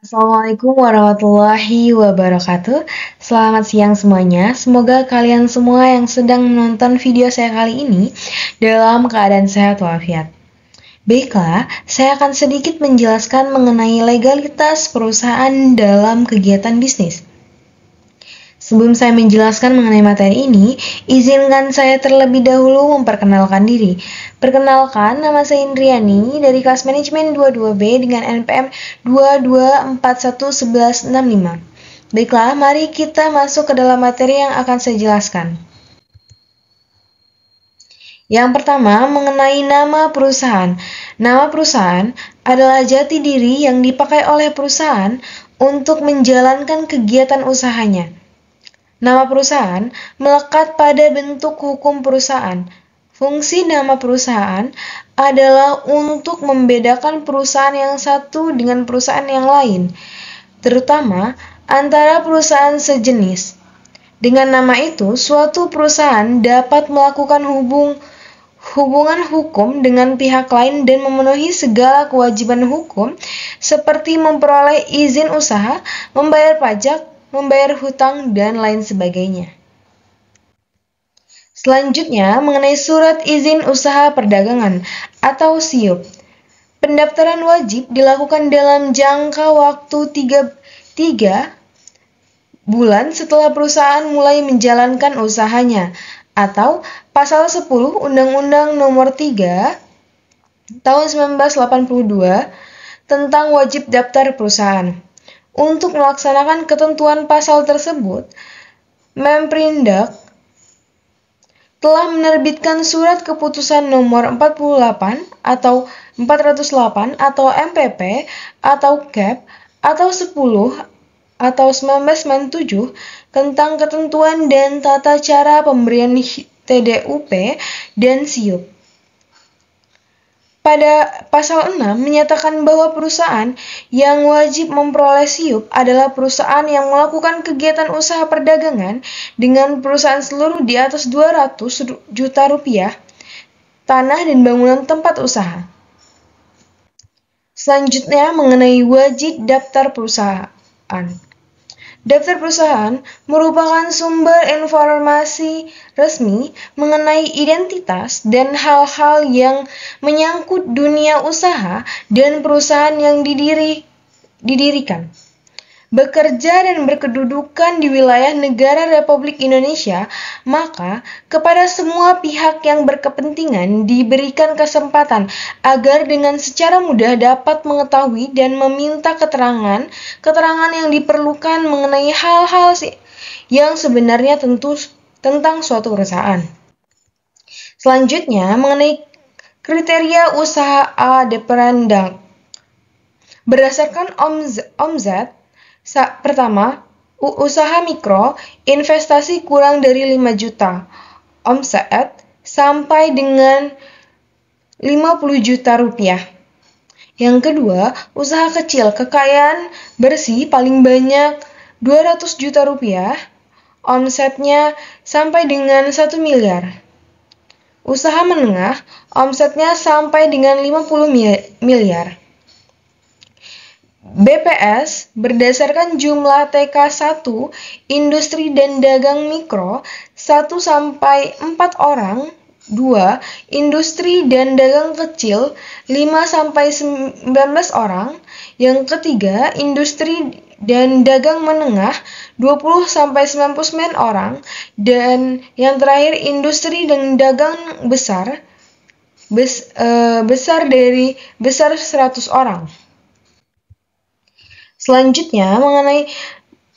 Assalamualaikum warahmatullahi wabarakatuh. Selamat siang semuanya. Semoga kalian semua yang sedang menonton video saya kali ini dalam keadaan sehat walafiat. Baiklah, saya akan sedikit menjelaskan mengenai legalitas perusahaan dalam kegiatan bisnis. Sebelum saya menjelaskan mengenai materi ini, izinkan saya terlebih dahulu memperkenalkan diri. Perkenalkan, nama saya Indriani dari kelas manajemen 22B dengan NPM 22411165. Baiklah, mari kita masuk ke dalam materi yang akan saya jelaskan. Yang pertama, mengenai nama perusahaan. Nama perusahaan adalah jati diri yang dipakai oleh perusahaan untuk menjalankan kegiatan usahanya. Nama perusahaan melekat pada bentuk hukum perusahaan. Fungsi nama perusahaan adalah untuk membedakan perusahaan yang satu dengan perusahaan yang lain, terutama antara perusahaan sejenis. Dengan nama itu, suatu perusahaan dapat melakukan hubungan hukum dengan pihak lain dan memenuhi segala kewajiban hukum seperti memperoleh izin usaha, membayar pajak, membayar hutang, dan lain sebagainya. Selanjutnya, mengenai surat izin usaha perdagangan atau SIUP. Pendaftaran wajib dilakukan dalam jangka waktu 3 bulan setelah perusahaan mulai menjalankan usahanya, atau pasal 10 Undang-Undang Nomor 3 Tahun 1982 tentang wajib daftar perusahaan. Untuk melaksanakan ketentuan pasal tersebut, Memprindak telah menerbitkan surat keputusan nomor 48 atau 408 atau MPP atau CAP atau 10 atau 1997 tentang ketentuan dan tata cara pemberian TDUP dan SIUP. Pada pasal 6 menyatakan bahwa perusahaan yang wajib memperoleh SIUP adalah perusahaan yang melakukan kegiatan usaha perdagangan dengan perusahaan seluruh di atas 200 juta rupiah, tanah dan bangunan tempat usaha. Selanjutnya mengenai wajib daftar perusahaan. Daftar perusahaan merupakan sumber informasi resmi mengenai identitas dan hal-hal yang menyangkut dunia usaha dan perusahaan yang didirikan, bekerja dan berkedudukan di wilayah negara Republik Indonesia, maka kepada semua pihak yang berkepentingan diberikan kesempatan agar dengan secara mudah dapat mengetahui dan meminta keterangan yang diperlukan mengenai hal-hal yang sebenarnya tentang suatu perusahaan. Selanjutnya, mengenai kriteria usaha independen. Berdasarkan omzet, pertama, usaha mikro, investasi kurang dari 5 juta, omset sampai dengan 50 juta rupiah. Yang kedua, usaha kecil, kekayaan bersih paling banyak 200 juta rupiah, omsetnya sampai dengan 1 miliar. Usaha menengah, omsetnya sampai dengan 50 miliar. BPS berdasarkan jumlah TK1 industri dan dagang mikro 1 sampai 4 orang, 2 industri dan dagang kecil 5 sampai 19 orang, yang ketiga industri dan dagang menengah 20 sampai 99 orang, dan yang terakhir industri dan dagang besar dari 100 orang. Selanjutnya, mengenai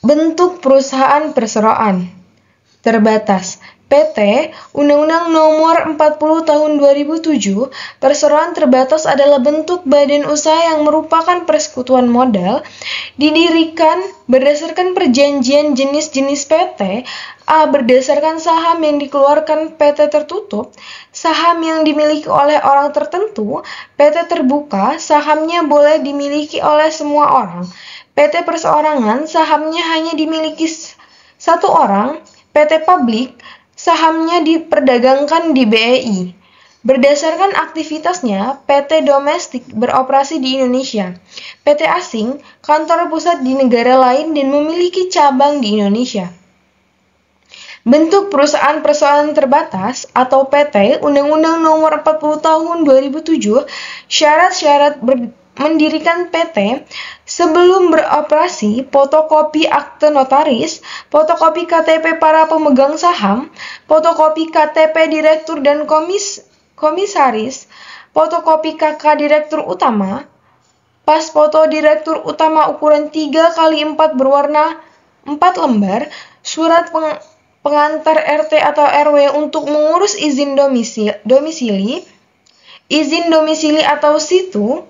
bentuk perusahaan perseroan terbatas. PT, Undang-Undang Nomor 40 Tahun 2007, perseroan terbatas adalah bentuk badan usaha yang merupakan persekutuan modal, didirikan berdasarkan perjanjian jenis-jenis PT. A. Berdasarkan saham yang dikeluarkan PT tertutup, saham yang dimiliki oleh orang tertentu. PT terbuka, sahamnya boleh dimiliki oleh semua orang. PT perseorangan, sahamnya hanya dimiliki satu orang. PT publik, sahamnya diperdagangkan di BEI. Berdasarkan aktivitasnya, PT domestik beroperasi di Indonesia, PT asing kantor pusat di negara lain dan memiliki cabang di Indonesia. Bentuk perusahaan perseorangan terbatas atau PT Undang-Undang Nomor 40 Tahun 2007 syarat-syarat mendirikan PT sebelum beroperasi, fotokopi akte notaris, fotokopi KTP para pemegang saham, fotokopi KTP direktur dan komisaris, fotokopi KK direktur utama, pas foto direktur utama ukuran 3x4 berwarna 4 lembar, surat pengantar RT atau RW untuk mengurus izin domisili, izin domisili atau situ,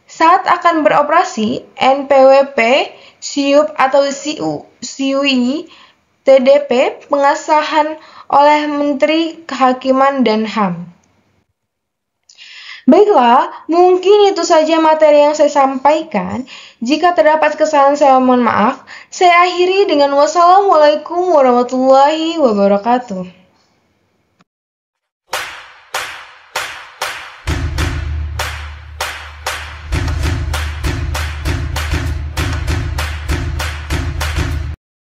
saat akan beroperasi, NPWP, SIUP atau SIUI, TDP, pengesahan oleh Menteri Kehakiman dan HAM. Baiklah, mungkin itu saja materi yang saya sampaikan. Jika terdapat kesalahan, saya mohon maaf. Saya akhiri dengan wassalamualaikum warahmatullahi wabarakatuh.